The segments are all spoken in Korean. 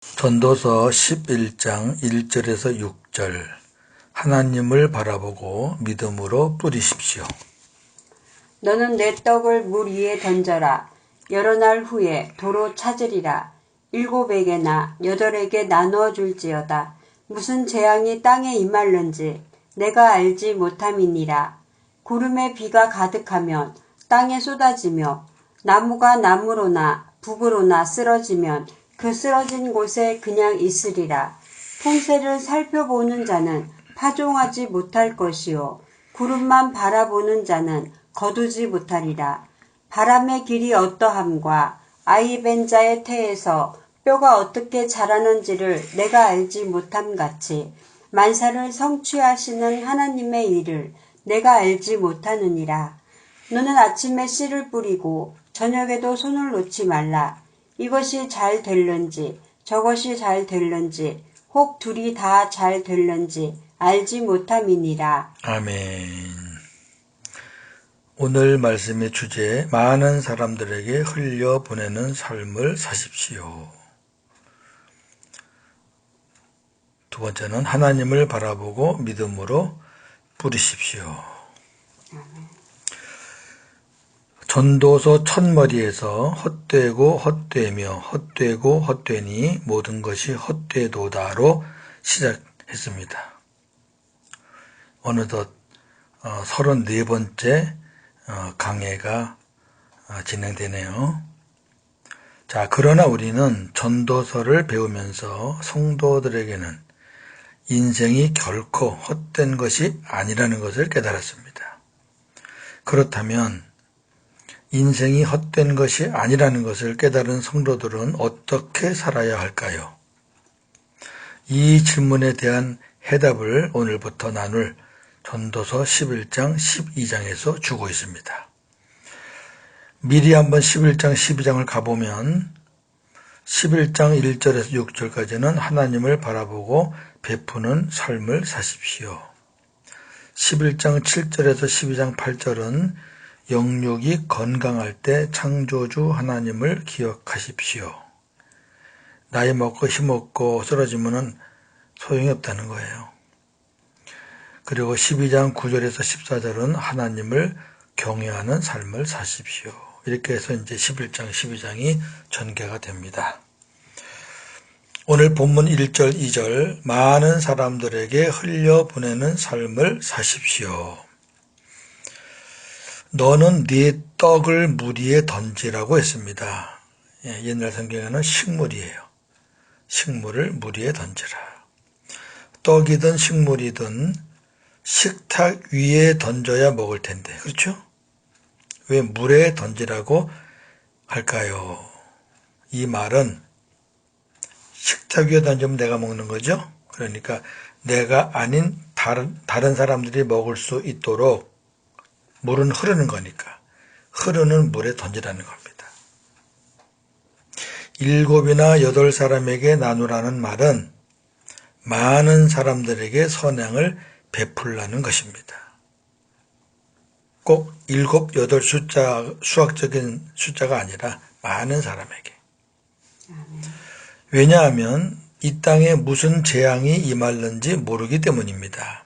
전도서 11장 1절에서 6절 하나님을 바라보고 믿음으로 뿌리십시오. 너는 내 떡을 물 위에 던져라. 여러 날 후에 도로 찾으리라. 7에게나 8에게 나누어 줄지어다. 무슨 재앙이 땅에 임할는지 내가 알지 못함이니라. 구름에 비가 가득하면 땅에 쏟아지며 나무가 나무로나 북으로나 쓰러지면 그 쓰러진 곳에 그냥 있으리라. 풍세를 살펴보는 자는 파종하지 못할 것이요 구름만 바라보는 자는 거두지 못하리라. 바람의 길이 어떠함과 아이 벤 자의 태에서 뼈가 어떻게 자라는지를 내가 알지 못함 같이 만사를 성취하시는 하나님의 일을 내가 알지 못하느니라. 너는 아침에 씨를 뿌리고 저녁에도 손을 놓지 말라. 이것이 잘 될는지 저것이 잘 될는지 혹 둘이 다 잘 될는지 알지 못함이니라. 아멘. 오늘 말씀의 주제, 많은 사람들에게 흘려보내는 삶을 사십시오. 두 번째는 하나님을 바라보고 믿음으로 뿌리십시오. 전도서 첫머리에서 헛되고 헛되며 헛되고 헛되니 모든 것이 헛되도다로 시작했습니다. 어느덧 34번째 강해가 진행되네요. 자, 그러나 우리는 전도서를 배우면서 성도들에게는 인생이 결코 헛된 것이 아니라는 것을 깨달았습니다. 그렇다면 인생이 헛된 것이 아니라는 것을 깨달은 성도들은 어떻게 살아야 할까요? 이 질문에 대한 해답을 오늘부터 나눌 전도서 11장 12장에서 주고 있습니다. 미리 한번 11장 12장을 가보면 11장 1절에서 6절까지는 하나님을 바라보고 베푸는 삶을 사십시오. 11장 7절에서 12장 8절은 영육이 건강할 때 창조주 하나님을 기억하십시오. 나이 먹고 힘없고 쓰러지면 소용이 없다는 거예요. 그리고 12장 9절에서 14절은 하나님을 경외하는 삶을 사십시오. 이렇게 해서 이제 11장 12장이 전개가 됩니다. 오늘 본문 1절 2절 많은 사람들에게 흘려보내는 삶을 사십시오. 너는 네 떡을 물 위에 던지라고 했습니다. 옛날 성경에는 식물이에요. 식물을 물 위에 던지라. 떡이든 식물이든 식탁 위에 던져야 먹을 텐데, 그렇죠? 왜 물에 던지라고 할까요? 이 말은 식탁 위에 던지면 내가 먹는 거죠? 그러니까 내가 아닌 다른 사람들이 먹을 수 있도록 물은 흐르는 거니까 흐르는 물에 던지라는 겁니다. 7이나 8사람에게 나누라는 말은 많은 사람들에게 선행을 베풀라는 것입니다. 꼭 7, 8 수학적인 숫자가 아니라 많은 사람에게. 왜냐하면 이 땅에 무슨 재앙이 임할는지 모르기 때문입니다.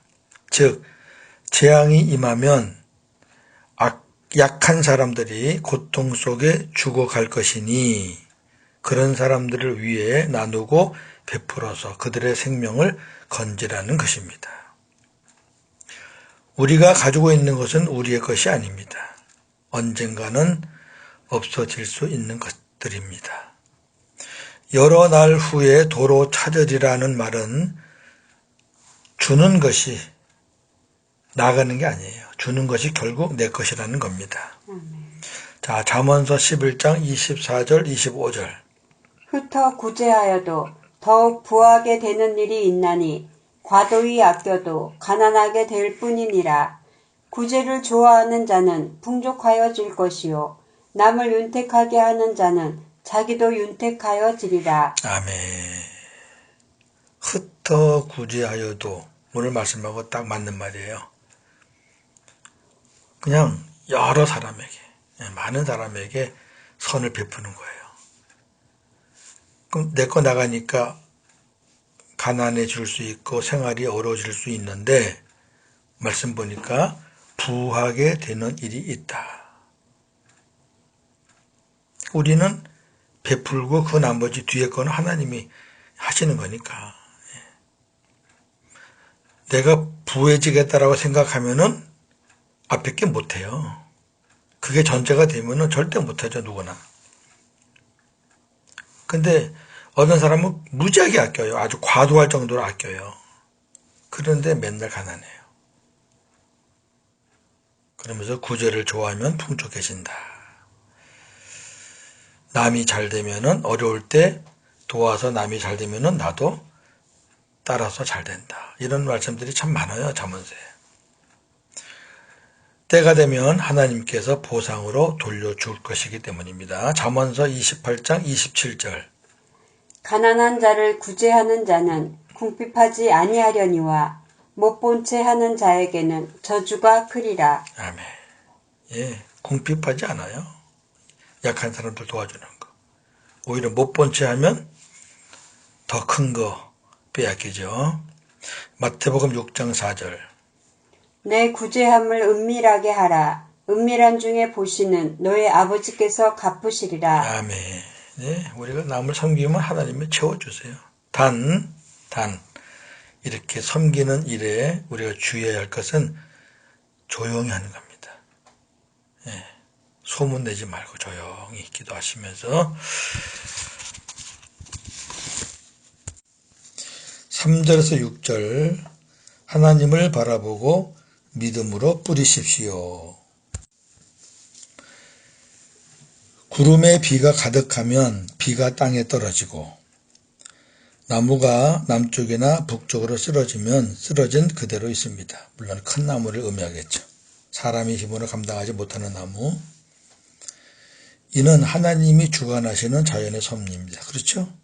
즉, 재앙이 임하면 약한 사람들이 고통 속에 죽어갈 것이니 그런 사람들을 위해 나누고 베풀어서 그들의 생명을 건지라는 것입니다. 우리가 가지고 있는 것은 우리의 것이 아닙니다. 언젠가는 없어질 수 있는 것들입니다. 여러 날 후에 도로 찾으리라는 말은 주는 것이 나가는 게 아니에요. 주는 것이 결국 내 것이라는 겁니다. 자, 잠언서 11장 24절 25절 흩어 구제하여도 더욱 부하게 되는 일이 있나니 과도히 아껴도 가난하게 될 뿐이니라. 구제를 좋아하는 자는 풍족하여질 것이요 남을 윤택하게 하는 자는 자기도 윤택하여지리라. 아멘. 흩어 구제하여도 오늘 말씀하고 딱 맞는 말이에요. 그냥 여러 사람에게, 많은 사람에게 선을 베푸는 거예요. 그럼 내 거 나가니까 가난해질 수 있고 생활이 어려워질 수 있는데 말씀 보니까 부하게 되는 일이 있다. 우리는 베풀고 그 나머지 뒤에 거는 하나님이 하시는 거니까. 내가 부해지겠다라고 생각하면은 앞에 게 못해요. 그게 전제가 되면은 절대 못하죠, 누구나. 근데 어떤 사람은 무지하게 아껴요. 아주 과도할 정도로 아껴요. 그런데 맨날 가난해요. 그러면서 구제를 좋아하면 풍족해진다. 남이 잘 되면은 어려울 때 도와서 남이 잘 되면은 나도 따라서 잘 된다. 이런 말씀들이 참 많아요, 잠언서에. 때가 되면 하나님께서 보상으로 돌려줄 것이기 때문입니다. 잠언서 28장 27절. 가난한 자를 구제하는 자는 궁핍하지 아니하려니와 못 본 채 하는 자에게는 저주가 크리라. 아멘. 예, 궁핍하지 않아요. 약한 사람들 도와주는 거. 오히려 못 본 채 하면 더 큰 거 빼앗기죠. 마태복음 6장 4절. 내 구제함을 은밀하게 하라. 은밀한 중에 보시는 너의 아버지께서 갚으시리라. 아멘. 네, 우리가 남을 섬기면 하나님이 채워주세요. 단, 이렇게 섬기는 일에 우리가 주의해야 할 것은 조용히 하는 겁니다. 예, 소문 내지 말고 조용히 기도하시면서 3절에서 6절 하나님을 바라보고 믿음으로 뿌리십시오. 구름에 비가 가득하면 비가 땅에 떨어지고 나무가 남쪽이나 북쪽으로 쓰러지면 쓰러진 그대로 있습니다. 물론 큰 나무를 의미하겠죠. 사람의 힘으로 감당하지 못하는 나무. 이는 하나님이 주관하시는 자연의 섭리입니다. 그렇죠?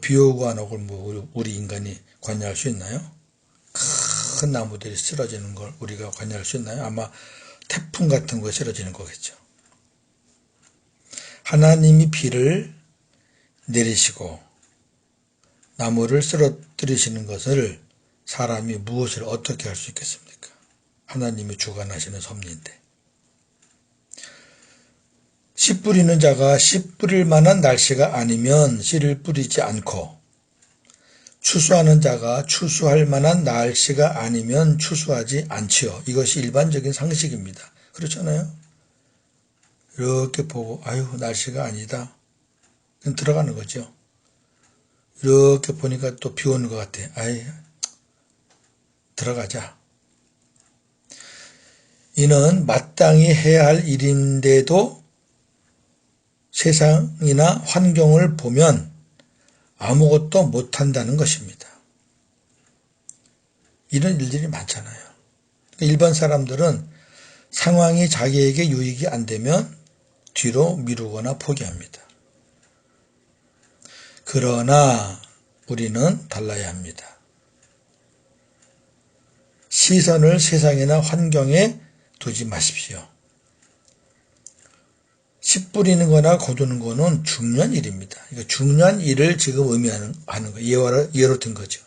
비 오고 안 오고 우리 인간이 관여할 수 있나요? 큰 나무들이 쓰러지는 걸 우리가 관여할 수 있나요? 아마 태풍 같은 거에 쓰러지는 거겠죠. 하나님이 비를 내리시고 나무를 쓰러뜨리시는 것을 사람이 무엇을 어떻게 할 수 있겠습니까? 하나님이 주관하시는 섭리인데. 씨 뿌리는 자가 씨 뿌릴 만한 날씨가 아니면 씨를 뿌리지 않고 추수하는 자가 추수할 만한 날씨가 아니면 추수하지 않지요. 이것이 일반적인 상식입니다. 그렇잖아요? 이렇게 보고 아유 날씨가 아니다. 그럼 들어가는 거죠. 이렇게 보니까 또 비 오는 것 같아. 아이 들어가자. 이는 마땅히 해야 할 일인데도 세상이나 환경을 보면 아무것도 못한다는 것입니다. 이런 일들이 많잖아요. 일반 사람들은 상황이 자기에게 유익이 안 되면 뒤로 미루거나 포기합니다. 그러나 우리는 달라야 합니다. 시선을 세상이나 환경에 두지 마십시오. 씨 뿌리는 거나 거두는 거는 중요한 일입니다. 중요한 일을 지금 의미하는 거예요. 예로 든 거죠.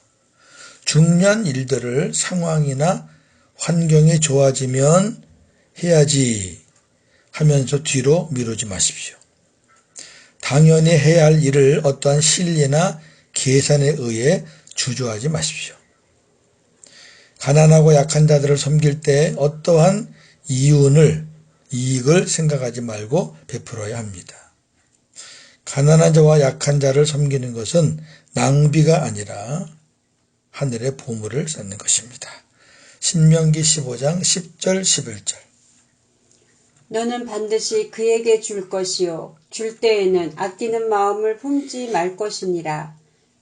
중요한 일들을 상황이나 환경이 좋아지면 해야지 하면서 뒤로 미루지 마십시오. 당연히 해야 할 일을 어떠한 실리나 계산에 의해 주저하지 마십시오. 가난하고 약한 자들을 섬길 때 어떠한 이익을 생각하지 말고 베풀어야 합니다. 가난한 자와 약한 자를 섬기는 것은 낭비가 아니라 하늘의 보물을 쌓는 것입니다. 신명기 15장 10절 11절. 너는 반드시 그에게 줄 것이요 줄 때에는 아끼는 마음을 품지 말 것이니라.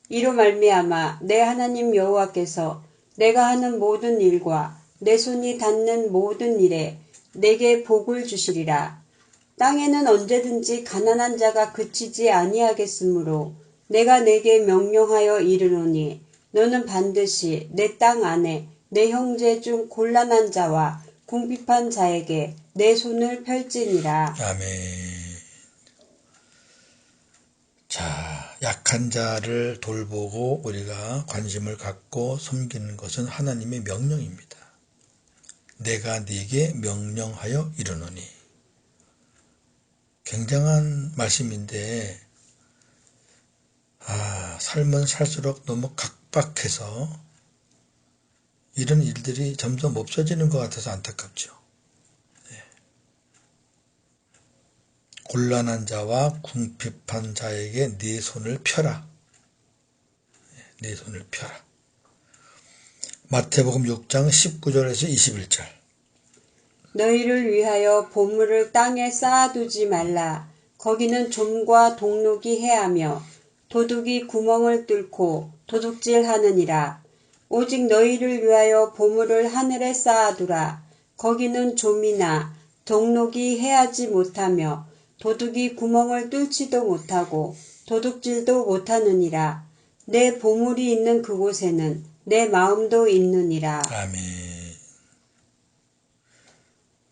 이로 말미암아 내 하나님 여호와께서 내가 하는 모든 일과 내 손이 닿는 모든 일에 내게 복을 주시리라. 땅에는 언제든지 가난한 자가 그치지 아니하겠으므로 내가 내게 명령하여 이르노니 너는 반드시 내 땅 안에 내 형제 중 곤란한 자와 궁핍한 자에게 내 손을 펼지니라. 아멘. 자, 약한 자를 돌보고 우리가 관심을 갖고 섬기는 것은 하나님의 명령입니다. 내가 네게 명령하여 이르노니. 굉장한 말씀인데 삶은 살수록 너무 각박해서 이런 일들이 점점 없어지는 것 같아서 안타깝죠. 곤란한 자와 궁핍한 자에게 네 손을 펴라. 네 손을 펴라. 마태복음 6장 19절에서 21절. 너희를 위하여 보물을 땅에 쌓아두지 말라. 거기는 좀과 동록이 해하며 도둑이 구멍을 뚫고 도둑질하느니라. 오직 너희를 위하여 보물을 하늘에 쌓아두라. 거기는 좀이나 동록이 해하지 못하며 도둑이 구멍을 뚫지도 못하고 도둑질도 못하느니라. 내 보물이 있는 그곳에는 내 마음도 있느니라. 아멘.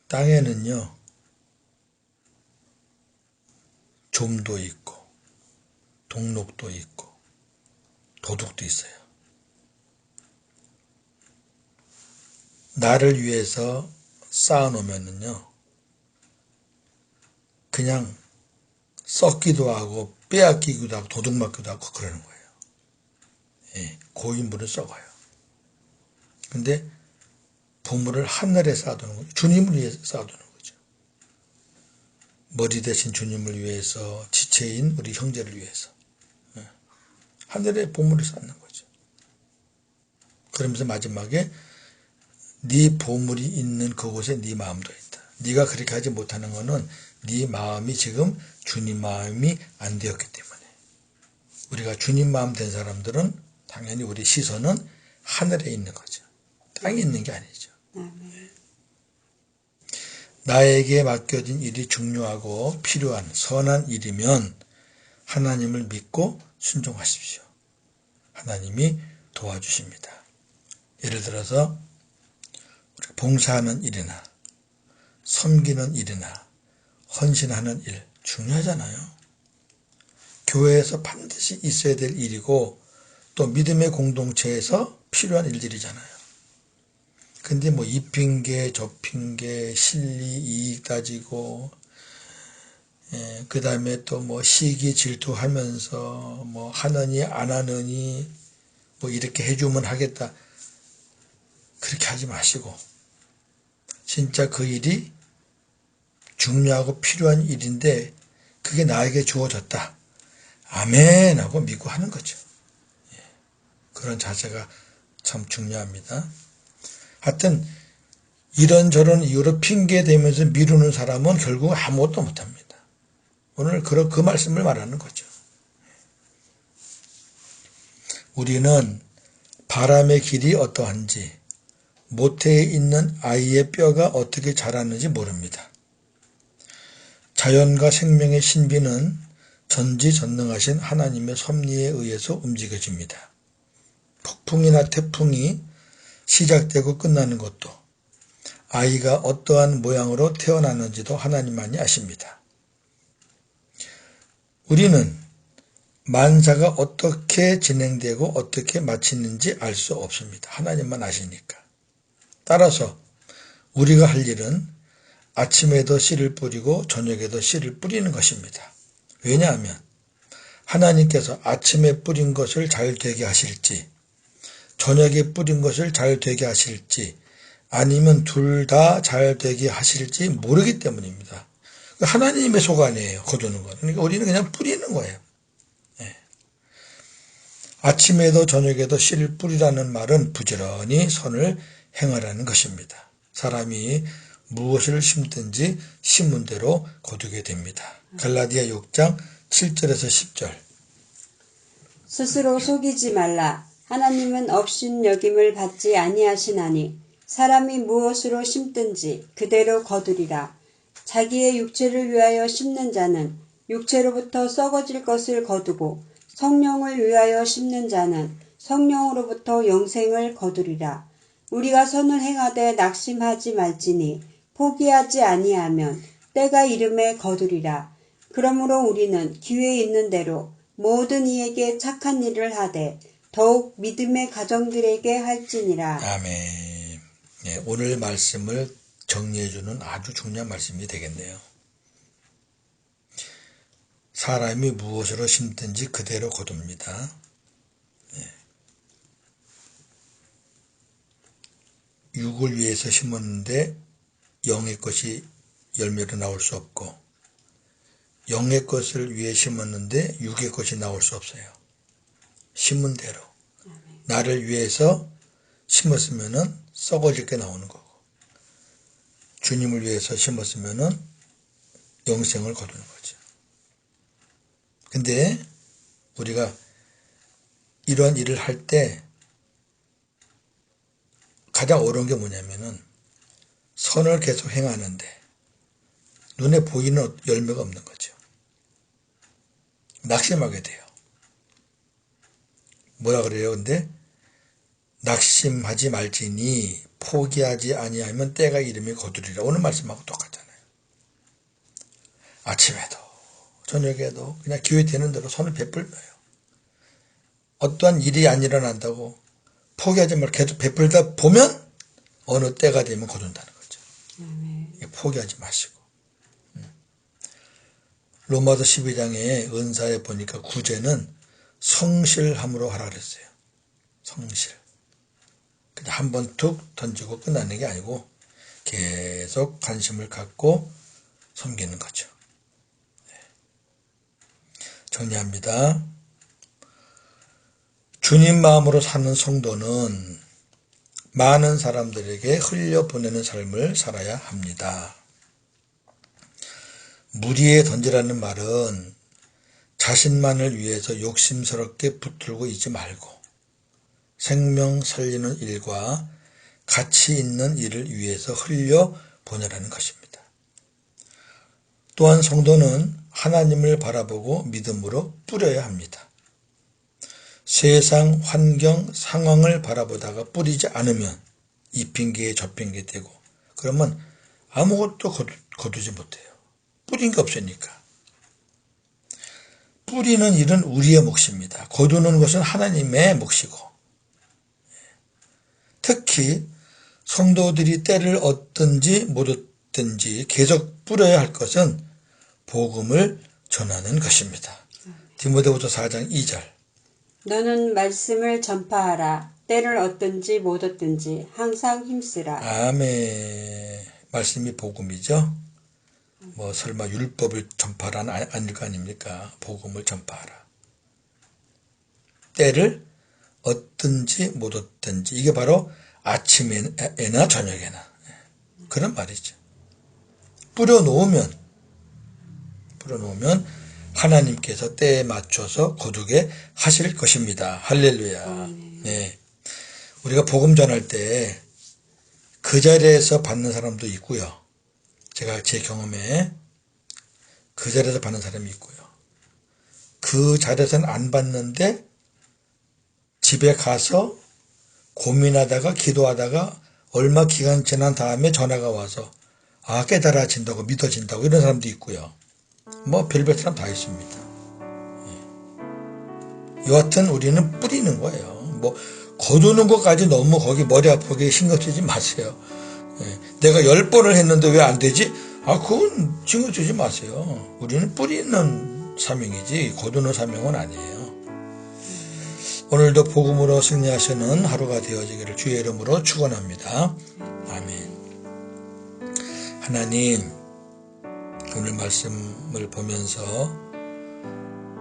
땅에는요, 좀도 있고 동록도 있고 도둑도 있어요. 나를 위해서 쌓아놓으면요 그냥 썩기도 하고 빼앗기기도 하고 도둑 맞기도 하고 그러는 거예요. 예, 고인물은 썩어요. 근데 보물을 하늘에 쌓아두는 거죠. 주님을 위해 쌓아두는 거죠. 머리 대신 주님을 위해서, 지체인 우리 형제를 위해서 하늘에 보물을 쌓는 거죠. 그러면서 마지막에 네 보물이 있는 그곳에 네 마음도 있다. 네가 그렇게 하지 못하는 것은 네 마음이 지금 주님 마음이 안 되었기 때문에. 우리가 주님 마음 된 사람들은 당연히 우리 시선은 하늘에 있는 거죠. 땅에 있는 게 아니죠. 나에게 맡겨진 일이 중요하고 필요한 선한 일이면 하나님을 믿고 순종하십시오. 하나님이 도와주십니다. 예를 들어서 봉사하는 일이나 섬기는 일이나 헌신하는 일 중요하잖아요. 교회에서 반드시 있어야 될 일이고 또 믿음의 공동체에서 필요한 일들이잖아요. 근데 뭐 이 핑계 저 핑계 실리 이익 따지고 그 다음에 또 뭐 시기 질투하면서 뭐 하느니 안 하느니 뭐 이렇게 해주면 하겠다. 그렇게 하지 마시고 진짜 그 일이 중요하고 필요한 일인데 그게 나에게 주어졌다. 아멘 하고 믿고 하는 거죠. 그런 자세가 참 중요합니다. 하여튼 이런저런 이유로 핑계대면서 미루는 사람은 결국 아무것도 못합니다. 오늘 그 말씀을 말하는 거죠. 우리는 바람의 길이 어떠한지 모태에 있는 아이의 뼈가 어떻게 자라는지 모릅니다. 자연과 생명의 신비는 전지전능하신 하나님의 섭리에 의해서 움직여집니다. 폭풍이나 태풍이 시작되고 끝나는 것도 아이가 어떠한 모양으로 태어나는지도 하나님만이 아십니다. 우리는 만사가 어떻게 진행되고 어떻게 마치는지 알 수 없습니다. 하나님만 아시니까. 따라서 우리가 할 일은 아침에도 씨를 뿌리고 저녁에도 씨를 뿌리는 것입니다. 왜냐하면 하나님께서 아침에 뿌린 것을 잘 되게 하실지 저녁에 뿌린 것을 잘 되게 하실지 아니면 둘 다 잘 되게 하실지 모르기 때문입니다. 하나님의 소관이에요. 거두는 건. 그러니까 우리는 그냥 뿌리는 거예요. 아침에도 저녁에도 씨를 뿌리라는 말은 부지런히 선을 행하라는 것입니다. 사람이 무엇을 심든지 심은 대로 거두게 됩니다. 갈라디아 6장 7절에서 10절. 스스로 속이지 말라. 하나님은 업신여김을 받지 아니하시나니 사람이 무엇으로 심든지 그대로 거두리라. 자기의 육체를 위하여 심는 자는 육체로부터 썩어질 것을 거두고 성령을 위하여 심는 자는 성령으로부터 영생을 거두리라. 우리가 선을 행하되 낙심하지 말지니 포기하지 아니하면 때가 이름에 거두리라. 그러므로 우리는 기회 있는 대로 모든 이에게 착한 일을 하되 더욱 믿음의 가정들에게 할지니라. 아멘. 네, 오늘 말씀을 정리해주는 아주 중요한 말씀이 되겠네요. 사람이 무엇으로 심든지 그대로 거둡니다. 네. 육을 위해서 심었는데 영의 것이 열매로 나올 수 없고, 영의 것을 위해 심었는데 육의 것이 나올 수 없어요. 심은 대로. 나를 위해서 심었으면은 썩어질 게 나오는 거고, 주님을 위해서 심었으면은 영생을 거두는 거죠. 근데 우리가 이러한 일을 할 때 가장 어려운 게 뭐냐면은 선을 계속 행하는데 눈에 보이는 열매가 없는 거죠. 낙심하게 돼요. 뭐라 그래요? 근데 낙심하지 말지니 포기하지 아니하면 때가 이름이 거두리라. 오늘 말씀하고 똑같잖아요. 아침에도 저녁에도 그냥 기회 되는 대로 손을 베풀어요. 어떠한 일이 안 일어난다고 포기하지 말고 계속 베풀다 보면 어느 때가 되면 거둔다는 거죠. 포기하지 마시고. 로마서 12장에 은사에 보니까 구제는 성실함으로 하라 그랬어요. 성실. 그냥 한번 툭 던지고 끝나는 게 아니고 계속 관심을 갖고 섬기는 거죠. 정리합니다. 주님 마음으로 사는 성도는 많은 사람들에게 흘려보내는 삶을 살아야 합니다. 무리에 던지라는 말은 자신만을 위해서 욕심스럽게 붙들고 있지 말고 생명 살리는 일과 가치 있는 일을 위해서 흘려보내라는 것입니다. 또한 성도는 하나님을 바라보고 믿음으로 뿌려야 합니다. 세상, 환경, 상황을 바라보다가 뿌리지 않으면 이 핑계에 저 핑계 되고 그러면 아무것도 거두지 못해요. 뿌린 게 없으니까. 뿌리는 일은 우리의 몫입니다. 거두는 것은 하나님의 몫이고, 특히 성도들이 때를 얻든지 못 얻든지 계속 뿌려야 할 것은 복음을 전하는 것입니다. 디모데후서 4장 2절. 너는 말씀을 전파하라. 때를 얻든지 못 얻든지 항상 힘쓰라. 아멘. 말씀이 복음이죠. 뭐 설마 율법을 전파란 아닐 거 아닙니까? 복음을 전파하라. 때를 얻든지 못 얻든지 이게 바로 아침에나 저녁에나 그런 말이죠. 뿌려놓으면 하나님께서 때에 맞춰서 거두게 하실 것입니다. 할렐루야. 네. 우리가 복음 전할 때 그 자리에서 받는 사람도 있고요. 제가 제 경험에 그 자리에서 받는 사람이 있고요. 그 자리에서는 안 받는데 집에 가서 고민하다가 기도하다가 얼마 기간 지난 다음에 전화가 와서 깨달아진다고 믿어진다고 이런 사람도 있고요. 뭐 별별 사람 다 있습니다. 여하튼 우리는 뿌리는 거예요. 뭐 거두는 것까지 너무 거기 머리 아프게 신경 쓰지 마세요. 내가 10번을 했는데 왜 안 되지? 그건 신경 쓰지 마세요. 우리는 뿌리는 사명이지 거두는 사명은 아니에요. 오늘도 복음으로 승리하시는 하루가 되어지기를 주의 이름으로 축원합니다. 아멘. 하나님, 오늘 말씀을 보면서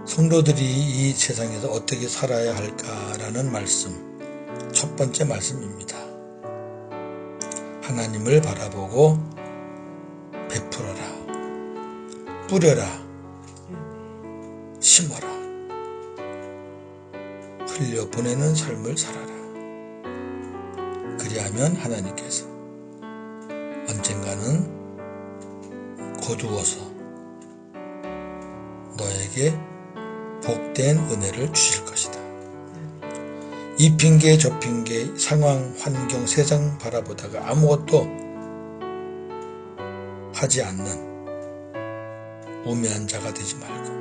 성도들이 이 세상에서 어떻게 살아야 할까라는 말씀, 첫 번째 말씀입니다. 하나님을 바라보고 베풀어라, 뿌려라, 심어라, 흘려보내는 삶을 살아라. 그리하면 하나님께서 언젠가는 거두어서 너에게 복된 은혜를 주실 것이다. 이 핑계 저 핑계 상황 환경 세상 바라보다가 아무것도 하지 않는 우매한 자가 되지 말고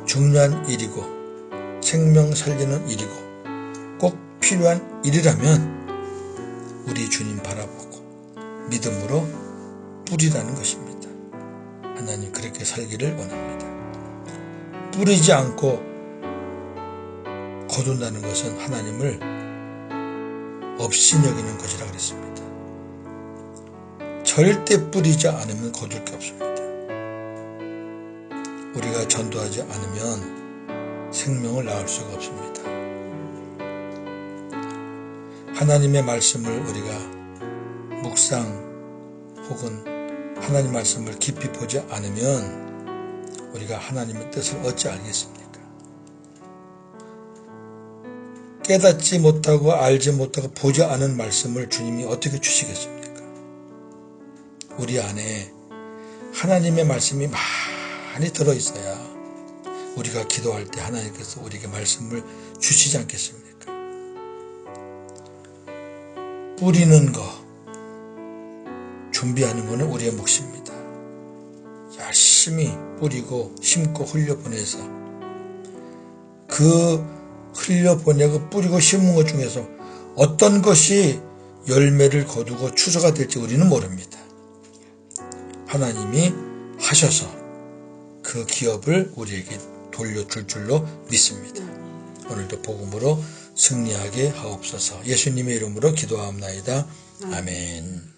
중요한 일이고 생명 살리는 일이고 꼭 필요한 일이라면 우리 주님 바라보고 믿음으로 뿌리라는 것입니다. 하나님 그렇게 살기를 원합니다. 뿌리지 않고 거둔다는 것은 하나님을 없이 여기는 것이라 그랬습니다. 절대 뿌리지 않으면 거둘 게 없습니다. 우리가 전도하지 않으면 생명을 낳을 수가 없습니다. 하나님의 말씀을 우리가 묵상 혹은 하나님 말씀을 깊이 보지 않으면 우리가 하나님의 뜻을 어찌 알겠습니까? 깨닫지 못하고 알지 못하고 보지 않은 말씀을 주님이 어떻게 주시겠습니까? 우리 안에 하나님의 말씀이 많이 들어있어야 우리가 기도할 때 하나님께서 우리에게 말씀을 주시지 않겠습니까? 뿌리는 거, 준비하는 것은 우리의 몫입니다. 열심히 뿌리고 심고 흘려보내서 그 흘려보내고 뿌리고 심은 것 중에서 어떤 것이 열매를 거두고 추수가 될지 우리는 모릅니다. 하나님이 하셔서 그 기업을 우리에게 돌려줄 줄로 믿습니다. 오늘도 복음으로 승리하게 하옵소서. 예수님의 이름으로 기도하옵나이다. 아멘.